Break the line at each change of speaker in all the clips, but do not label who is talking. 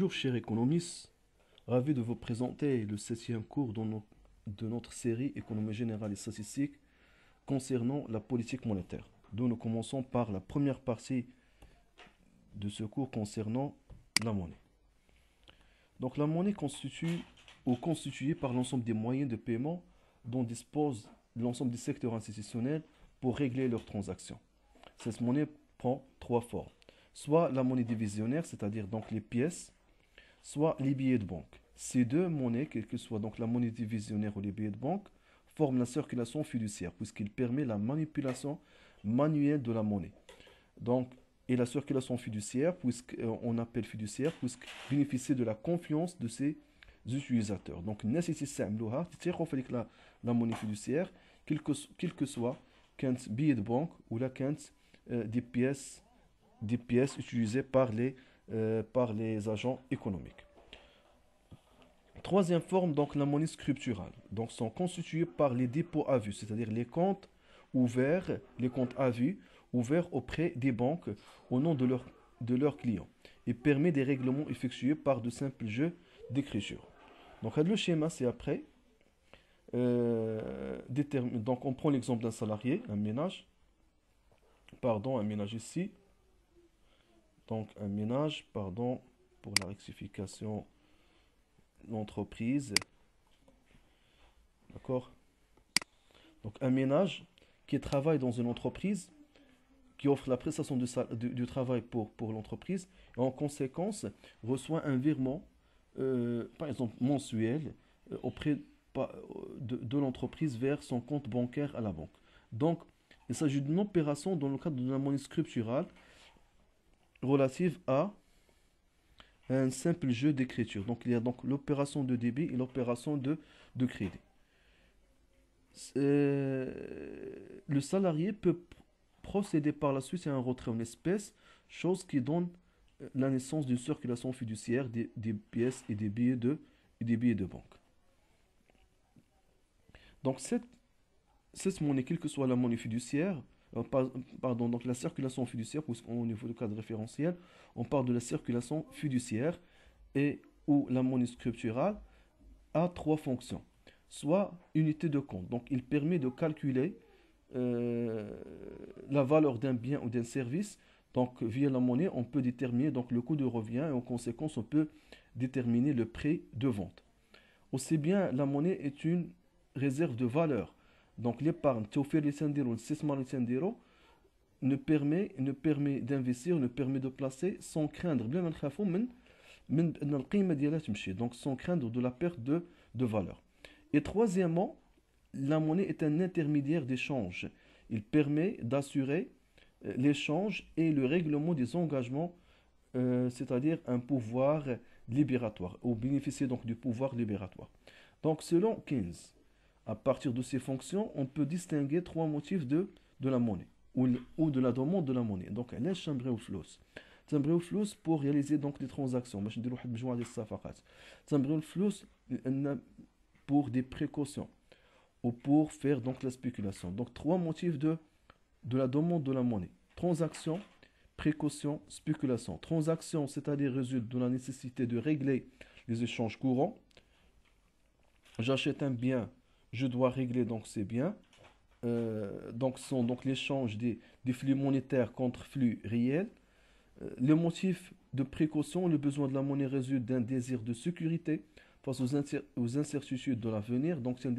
Bonjour chers économistes, ravi de vous présenter le septième cours de notre série Économie générale et statistique concernant la politique monétaire. Donc nous commençons par la première partie de ce cours concernant la monnaie. Donc la monnaie constitue ou constituée par l'ensemble des moyens de paiement dont dispose l'ensemble des secteurs institutionnels pour régler leurs transactions. Cette monnaie prend trois formes. Soit la monnaie divisionnaire, c'est-à-dire donc les pièces, soit les billets de banque. Ces deux monnaies, quelle que soit donc la monnaie divisionnaire ou les billets de banque, forment la circulation fiduciaire, puisqu'il permet la manipulation manuelle de la monnaie. Donc, et la circulation fiduciaire, puisqu'on appelle fiduciaire, puisqu'il bénéficie de la confiance de ses utilisateurs. Donc, la monnaie fiduciaire, quel que soit qu'un billet de banque ou là qu'un des pièces utilisées par les agents économiques. Troisième forme, donc la monnaie scripturale. Donc sont constituées par les dépôts à vue, c'est-à-dire les comptes ouverts, les comptes à vue ouverts auprès des banques au nom de leurs clients et permet des règlements effectués par de simples jeux d'écriture. Donc le schéma c'est après. Donc on prend l'exemple d'un salarié, un ménage. Un ménage ici. Donc un ménage, pardon pour la rectification, l'entreprise. D'accord? Donc un ménage qui travaille dans une entreprise, qui offre la prestation du travail pour l'entreprise, et en conséquence reçoit un virement, par exemple mensuel, auprès de l'entreprise vers son compte bancaire à la banque. Donc il s'agit d'une opération dans le cadre de la monnaie scripturale relative à un simple jeu d'écriture. Donc il y a donc l'opération de débit et l'opération de crédit. Le salarié peut procéder par la suite à un retrait en espèces, chose qui donne la naissance d'une circulation fiduciaire des pièces et des billets de banque. Donc cette monnaie, quelle que soit la monnaie fiduciaire, donc la circulation fiduciaire, puisqu'au niveau du cadre référentiel, on parle de la circulation fiduciaire et où la monnaie scripturale a trois fonctions. Soit unité de compte, donc il permet de calculer la valeur d'un bien ou d'un service. Donc via la monnaie, on peut déterminer donc le coût de revient et en conséquence, on peut déterminer le prix de vente. Aussi bien, la monnaie est une réserve de valeur. Donc l'épargne, ne permet d'investir, ne permet de placer sans craindre donc sans craindre de la perte de valeur. Et troisièmement, la monnaie est un intermédiaire d'échange. Il permet d'assurer l'échange et le règlement des engagements, c'est-à-dire un pouvoir libératoire, ou bénéficier donc du pouvoir libératoire. Donc selon Keynes, à partir de ces fonctions, on peut distinguer trois motifs de la monnaie ou de la demande de la monnaie. Donc, علاش تنبغيو فلوس؟ تنبغيو فلوس pour réaliser donc des transactions باش نديرو واحد المجموعة ديال الصفقات. تنبغيو الفلوس pour des précautions ou pour faire donc la spéculation. Donc, trois motifs de la demande de la monnaie. Transaction, précaution, spéculation. Transaction, c'est-à-dire résulte de la nécessité de régler les échanges courants. J'achète un bien, je dois régler donc ces biens. Donc, ce sont donc l'échange des flux monétaires contre flux réels. Le motif de précaution, le besoin de la monnaie résulte d'un désir de sécurité face aux incertitudes de l'avenir. Donc, c'est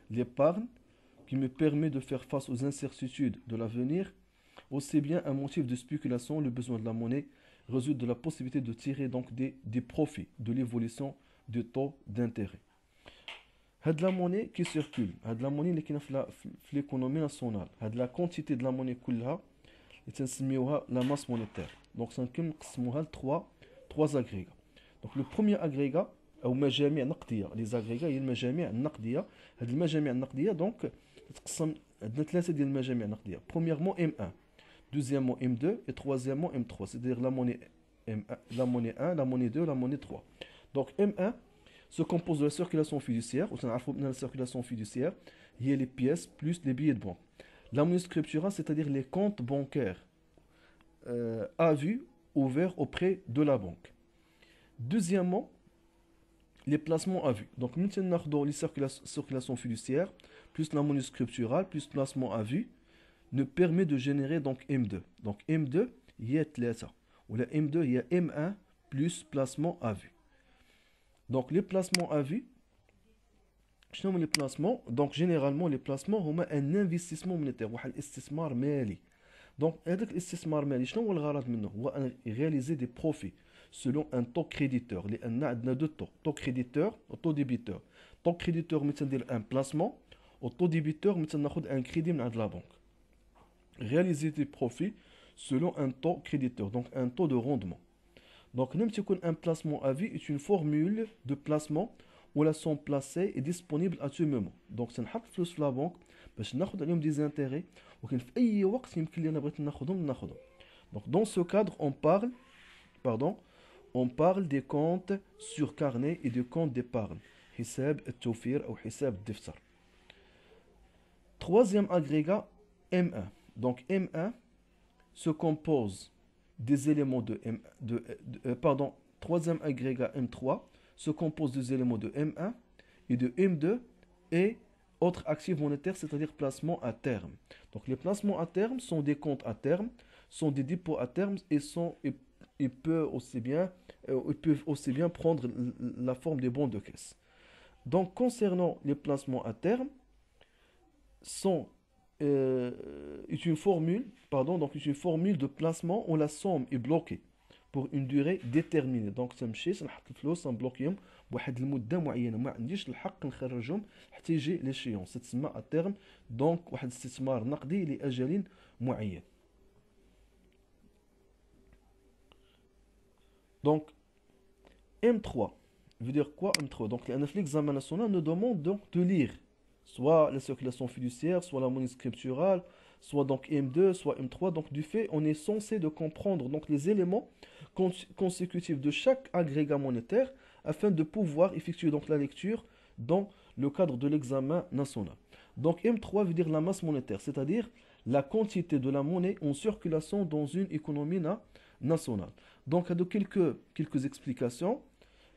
l'épargne qui me permet de faire face aux incertitudes de l'avenir. Aussi bien un motif de spéculation, le besoin de la monnaie résulte de la possibilité de tirer donc des profits de l'évolution du taux d'intérêt. هاد la monnaie qui circule, هاد la monnaie اللي كاينه في l'économie nationale, هاد la quantité de la monnaie كلها اللي تنسميوها la masse monétaire. Donc سنكون نقسموها trois agrégats. Donc le premier agrégat او مجاميع نقديه، les agrégats هي المجاميع النقديه. هاد المجاميع النقديه donc تقسم عندنا ثلاثه ديال المجاميع النقديه. Premièrement M1, deuxièmement M2 et troisièmement M3, c'est-à-dire la monnaie M1, la monnaie 1, la monnaie 2, la monnaie 3. Donc M1 se compose de la circulation fiduciaire, ou la circulation fiduciaire, il y a les pièces plus les billets de banque. La monnaie scripturale, c'est-à-dire les comptes bancaires à vue ouverts auprès de la banque. Deuxièmement, les placements à vue. Donc, maintenant, dans les circulations fiduciaires, plus la monnaie scripturale, plus placement à vue, nous permet de générer donc M2. Donc, M2, il y a 3. Ou la M2, il y a M1 plus placement à vue. Donc, les placements à vue, شنو هما les placements? Donc, généralement, les placements هما un investissement monétaire, واحد الاستثمار مالي. Donc, هذاك الاستثمار المالي شنو هو الغرض منه؟ هو أن réaliser des profits selon un taux créditeur. لأن عندنا دو taux créditeur و taux débiteur. taux créditeur ملي تندير un placement و taux débiteur ملي تناخذ un crédit من عند la banque. Réaliser des profits selon un taux créditeur, donc un taux de rendement. Donc, même si un placement à vie est une formule de placement où la somme placée est disponible à tout moment. Donc, c'est نحط فلوس في la banque باش ناخذ عليهم des intérêts وكان في أي وقت يمكن لي أنا بغيت ناخذهم. Donc, dans ce cadre, on parle des comptes sur carnet et des comptes d'épargne. حساب التوفير أو حساب الدفتر. Troisième agrégat, M1. Donc, M1 se compose des éléments de M, pardon, troisième agrégat M3 se compose des éléments de M1 et de M2 et autres actifs monétaires, c'est-à-dire placements à terme. Donc les placements à terme sont des comptes à terme, sont des dépôts à terme et ils peuvent aussi bien prendre la forme des bons de caisse. Donc concernant les placements à terme, est une formule de placement où la somme est bloquée pour une durée déterminée. Donc تمشي نحط الفلوس نبلوكيهم بواحد المده معينه ما عنديش الحق نخرجهم حتى يجي ليشيونس تسمى à terme. donc واحد استثمار نقدي لاجل معين. Donc M3 veut dire quoi? M3 donc l'examen national nous demande donc de lire soit la circulation fiduciaire, soit la monnaie scripturale, soit donc M2, soit M3. Donc du fait, on est censé de comprendre donc les éléments consécutifs de chaque agrégat monétaire afin de pouvoir effectuer donc la lecture dans le cadre de l'examen national. Donc M3 veut dire la masse monétaire, c'est-à-dire la quantité de la monnaie en circulation dans une économie nationale. Donc il y a quelques explications.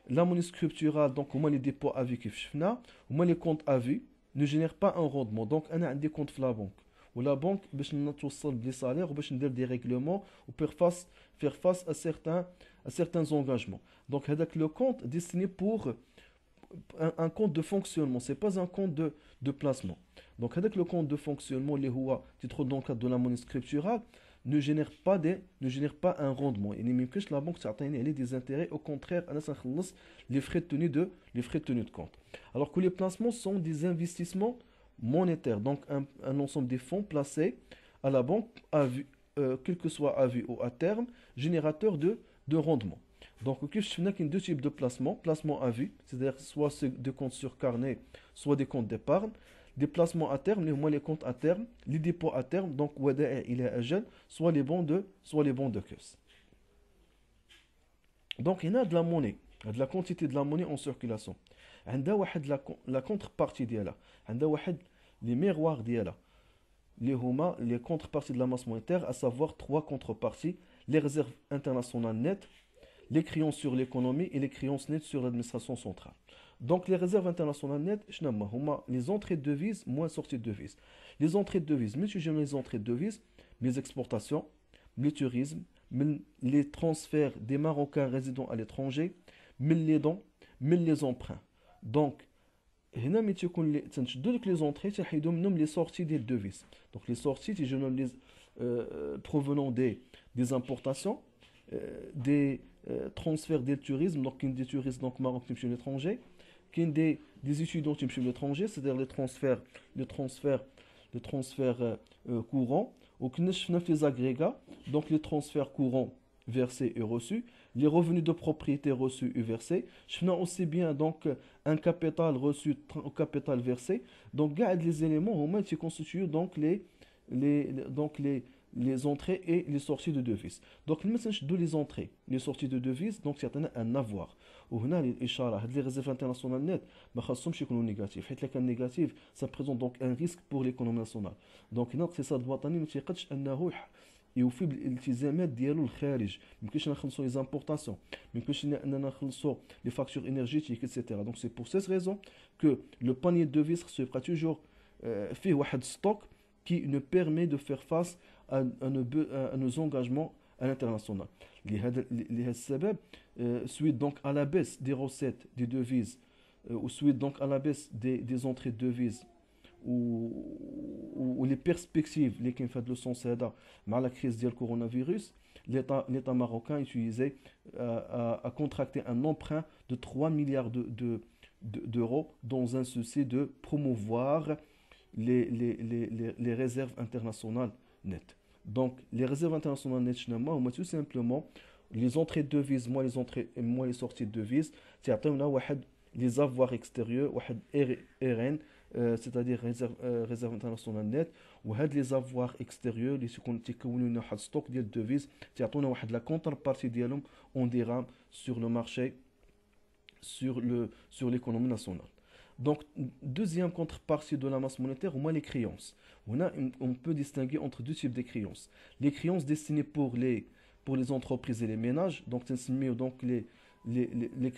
La monnaie scripturale, donc au moins les dépôts à vue qui au moins les comptes à vue ne génère pas un rendement. Donc, on a un compte في la banque. Ou la banque, باش نتوصل des salaires, ou باش ندير des règlements, ou faire face à certains engagements. Donc, هذاك le compte destiné pour un compte de fonctionnement, c'est pas un compte de placement. Donc, هذاك le compte de fonctionnement, اللي هو titre dans le cadre de la monnaie scripturale, ne génère pas un rendement. Il n'y a que la banque تعطيني des intérêts. Au contraire, أنا سنخلص les frais de tenue de compte. Alors que les placements sont des investissements monétaires, donc un ensemble des fonds placés à la banque, quel que soit à vue ou à terme, générateur de rendement. Donc, il y a deux types de placements à vue, c'est-à-dire soit des comptes sur carnet, soit des comptes d'épargne. Des placements à terme, les comptes à terme, les dépôts à terme, donc il est agile, soit les bons de caisse. Donc il y a de la monnaie, de la quantité de la monnaie en circulation. عندها واحد la contrepartie ديالها، عندها واحد les miroirs ديالها اللي هما les contreparties de la masse monétaire, à savoir 3 contreparties: les réserves internationales nettes, les créances sur l'économie et les créances nettes sur l'administration centrale. Donc les réserves internationales nettes, les entrées de devises moins sorties de devises. Les entrées de devises, mais tu les entrées de devises, les exportations, le tourisme, les transferts des Marocains résidant à l'étranger, les dons, les emprunts. Donc, les entrées, les sorties des devises. Donc les sorties, je nomme les provenant des importations, des transferts des tourismes, donc des touristes donc marocains chez l'étranger, qui des étudiants qui chez l'étranger, c'est-à-dire les transferts courants, ou qui les agrégats, donc les transferts courants versés et reçus, les revenus de propriété reçus et versés. Je fais aussi bien donc un capital reçu, un capital versé. Donc, garde les éléments au moins qui constituent donc les entrées et les sorties de devises. Donc, le message de les entrées, les sorties de devises, donc c'est un avoir. وهنا الإشارة هاد les réserves internationales nettes ما خاصهمش يكونوا négatifs. حيت كان négatif, ça présente donc un risque pour l'économie nationale. Donc هنا الاقتصاد الوطني ما تيقدش أنه يوفي بالالتزامات ديالو الخارج. ما يمكنش نخلصوا لي زامبورطاسيون، ما يمكنش اننا نخلصوا لي فاكتور انرجيتيك ايتترا. دونك سي بور سيت ريزون que le panier de devises sera toujours fait واحد stock qui nous permet de faire face à nos engagements à l'international. لهذا السبب suite donc à la baisse des recettes des devises ou suite donc à la baisse des entrées de devises ou les perspectives اللي كاين في هذا لو سونس هذا مع لا كريز ديال الكورونا l'État marocain utilisait a contracté un emprunt de 3 milliards d'euros dans un souci de promouvoir les réserves internationales nettes. Donc, les réserves internationales nettes, tout simplement, les entrées de devises, moi les sorties de devises, c'est les avoirs extérieurs, RN, c'est-à-dire réserve internationale nette, ou les avoirs extérieurs, les stock de devises, c'est la contrepartie ديالهم en dirham sur le marché, sur l'économie nationale. Donc, deuxième contrepartie de la masse monétaire, au moins les créances. On peut distinguer entre deux types de créances. Les créances destinées pour les entreprises et les ménages, donc c'est donc les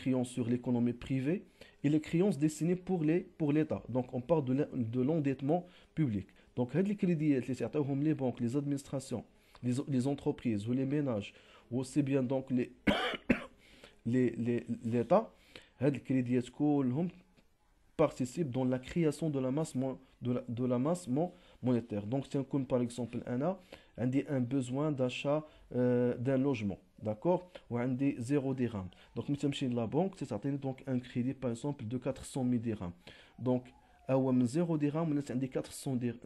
créances sur l'économie privée, et les créances destinées pour l'État. Donc on parle de l'endettement public. Donc les crédits, les banques, les administrations, les entreprises ou les ménages, ou aussi bien donc l'État, les crédits participent dans la création de la masse monétaire. Donc, si on compte par exemple un besoin d'achat d'un logement, d'accord, ou un des 0 dirham. Donc, nous sommes la banque, c'est certain, donc un crédit par exemple de 400 000 dirhams. Donc, à 0 dirham, on a des 400 000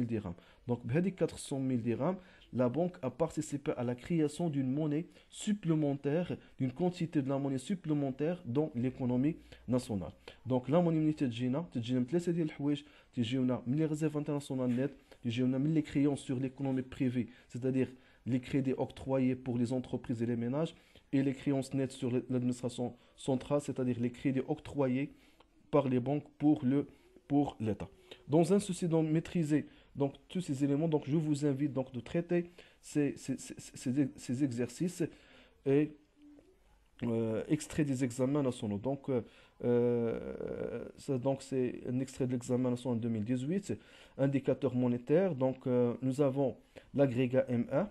dirhams. Donc, avec 400 000 dirhams, la banque a participé à la création d'une monnaie supplémentaire, d'une quantité de la monnaie supplémentaire dans l'économie nationale. Donc la monnaie تجينا من ثلاثه ديال الحوايج، تجيونا من les réserves internationales nettes، تجيونا من les créances sur l'économie privée, c'est-à-dire les crédits octroyés pour les entreprises et les ménages, et les créances nettes sur l'administration centrale, c'est-à-dire les crédits octroyés par les banques pour l'État. Dans un souci de maîtriser donc tous ces éléments, donc je vous invite donc de traiter ces exercices et extrait des examens nationaux. Donc, c'est un extrait de l'examen national en 2018, indicateur monétaire. Donc, nous avons l'agrégat M1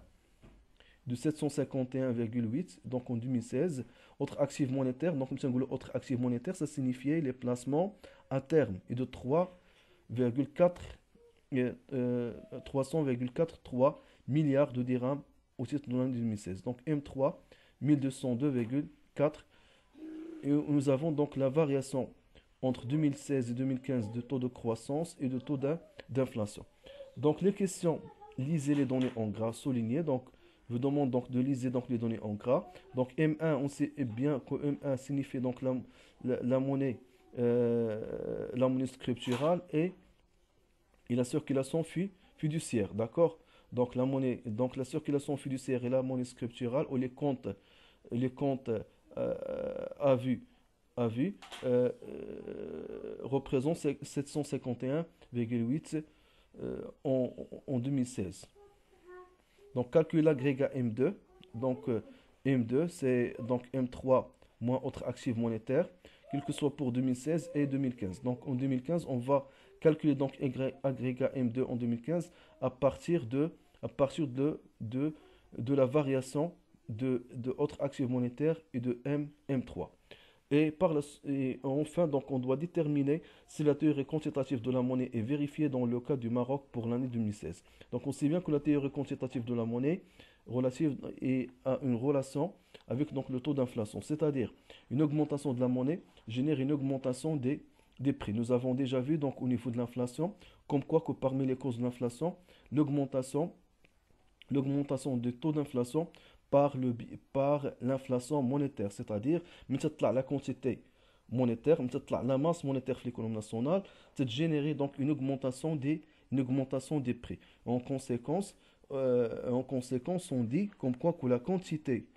de 751,8 donc en 2016. Autre actif monétaire, donc autre actif monétaire, ça signifiait les placements à terme et de 300,43 milliards de dirhams au titre de l'année 2016. Donc M3, 1202,4. Et nous avons donc la variation entre 2016 et 2015 de taux de croissance et de taux d'inflation. Donc les questions, lisez les données en gras soulignées. Donc je vous demande donc de liser donc les données en gras. Donc M1, on sait bien que M1 signifie donc la monnaie scripturale et la circulation fiduciaire, d'accord? Donc la circulation fiduciaire et la monnaie scripturale ou les comptes à vue représentent 751,8 en 2016. Donc calcule l'agrégat M2. Donc M2 c'est donc M3 moins autre actif monétaire, quel que soit pour 2016 et 2015. Donc en 2015, on va calculer donc agrégat M2 en 2015 à partir de la variation de autres actifs monétaires et de M3. Et enfin, donc, on doit déterminer si la théorie quantitative de la monnaie est vérifiée dans le cas du Maroc pour l'année 2016. Donc on sait bien que la théorie quantitative de la monnaie relative a une relation avec donc, le taux d'inflation, c'est-à-dire une augmentation de la monnaie génère une augmentation des prix. Nous avons déjà vu donc, au niveau de l'inflation, comme quoi que parmi les causes de l'inflation, l'augmentation du taux d'inflation par l'inflation monétaire, c'est-à-dire la quantité monétaire, la masse monétaire de l'économie nationale, c'est générer donc une augmentation des prix. En conséquence, on dit comme quoi que la quantité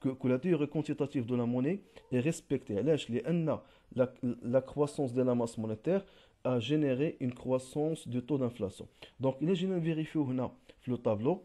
que la théorie quantitative de la monnaie est respectée. علاش؟ لأن la croissance de la masse monétaire a généré une croissance du taux d'inflation. Donc, il est vérifié هنا في le tableau.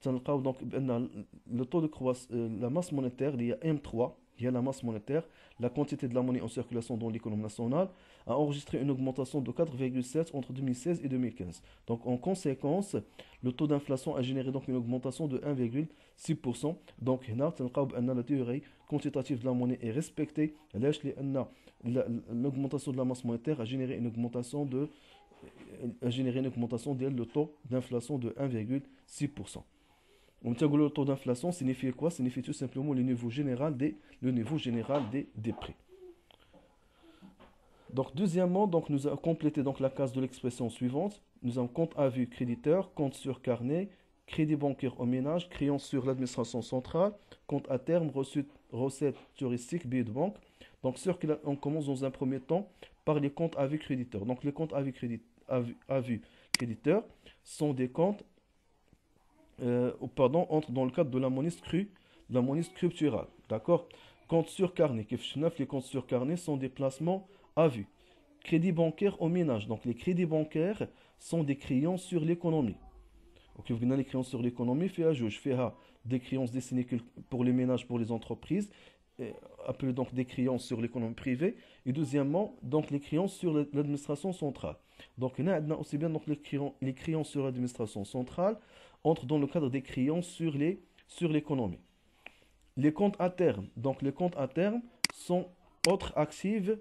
تنلقاو donc بأن le taux de croissance, la masse monétaire, il y a M3, il y a la masse monétaire, la quantité de la monnaie en circulation dans l'économie nationale, a enregistré une augmentation de 4,7 entre 2016 et 2015. Donc en conséquence, le taux d'inflation a généré donc une augmentation de 1,6%. Donc هنا تلقاو بأن la théorie quantitative de la monnaie est respectée. علاش؟ لأن l'augmentation de la masse monétaire a généré une augmentation de le taux d'inflation de 1,6%. Le taux d'inflation signifie quoi? Signifie tout simplement le niveau général des prix. Donc, deuxièmement, donc, nous avons complété donc, la case de l'expression suivante. Nous avons compte à vue créditeur, compte sur carnet, crédit bancaire au ménage, créance sur l'administration centrale, compte à terme, recettes touristiques, billets de banque. Donc, on commence dans un premier temps par les comptes à vue créditeurs. Donc, les comptes à vue créditeurs sont des comptes entre dans le cadre de la monnaie scripturale. D'accord? Compte sur carnet, les comptes sur carnet sont des placements à vue. Crédit bancaire au ménage. Donc les crédits bancaires sont des créances sur l'économie. Donc vous avez les créances sur l'économie, je fais des créances destinées pour les ménages, pour les entreprises, appelées donc des créances sur l'économie privée. Et deuxièmement, donc les créances sur l'administration centrale. Donc on a aussi bien donc les créances sur l'administration centrale entrent dans le cadre des créances sur l'économie. Les comptes à terme. Donc les comptes à terme sont autres actifs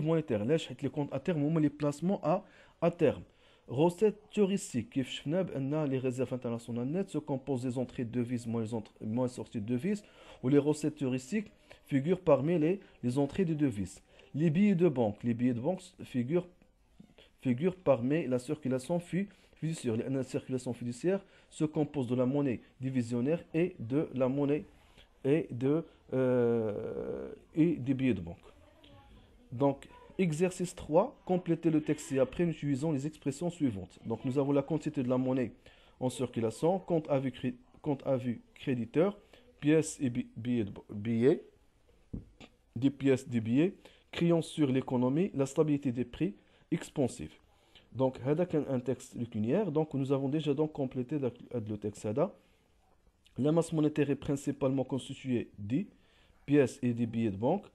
monétaires. Là, les comptes à terme, les placements à terme. Recettes touristiques. Les réserves internationales nettes se composent des entrées de devises moins sorties de devises, où les recettes touristiques figurent parmi les entrées de devises. Les billets de banque figurent parmi la circulation fiduciaire. La circulation fiduciaire se compose de la monnaie divisionnaire et de la monnaie et des billets de banque. Donc, exercice 3, complétez le texte et après, nous utilisons les expressions suivantes. Donc, nous avons la quantité de la monnaie en circulation, compte à vue créditeur, pièces et billets, des pièces, des billets, créance sur l'économie, la stabilité des prix, expansive. Donc, c'est un texte liquinière. Donc, nous avons déjà donc complété le texte. La masse monétaire est principalement constituée des pièces et des billets de banque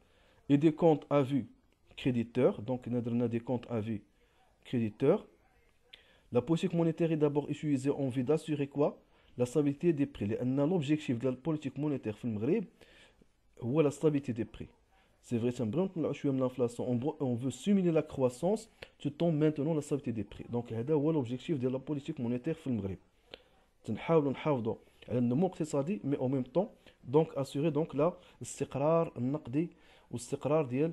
et des comptes à vue créditeurs. Donc, on a des comptes à vue créditeurs. La politique monétaire est d'abord utilisée en vue d'assurer quoi? La stabilité des prix. L'objectif de la politique monétaire في المغرب هو la stabilité des prix. C'est vrai, l'inflation. On veut stimuler la croissance tout en maintenant la stabilité des prix. Donc, c'est l'objectif de la politique monétaire في المغرب. نحافظوا على النمو الاقتصادي mais en même temps donc assurer donc الاستقرار النقدي والاستقرار ديال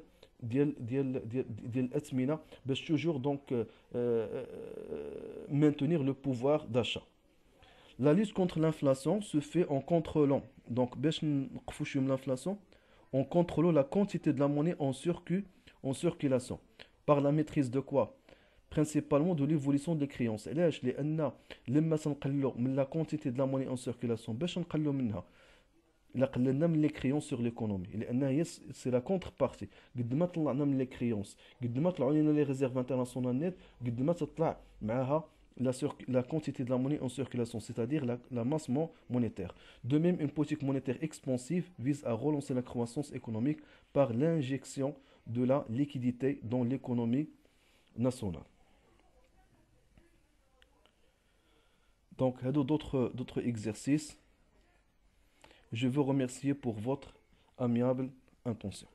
الاثمنه باش toujours donc maintenir le pouvoir d'achat. La lutte contre l'inflation se fait en contrôlant donc باش نوقفوا شويه من l'inflation en contrôlant la quantité de la monnaie en circulation par la maîtrise de quoi? Principalement de l'évolution des créances. علاش؟ لأن لما تنقلوا من la quantité de la monnaie en circulation باش نقلوا منها إلا قللنا من les créances sur l'économie لأن هي c'est la contrepartie. قد ما طلعنا من les créances قد ما طلعوا لنا les réserves internationales nettes قد ما تطلع معها la quantité de la monnaie en circulation, c'est-à-dire la masse monétaire. De même, une politique monétaire expansive vise à relancer la croissance économique par l'injection de la liquidité dans l'économie nationale. Donc, il y a d'autres exercices. Je veux remercier pour votre amiable intention.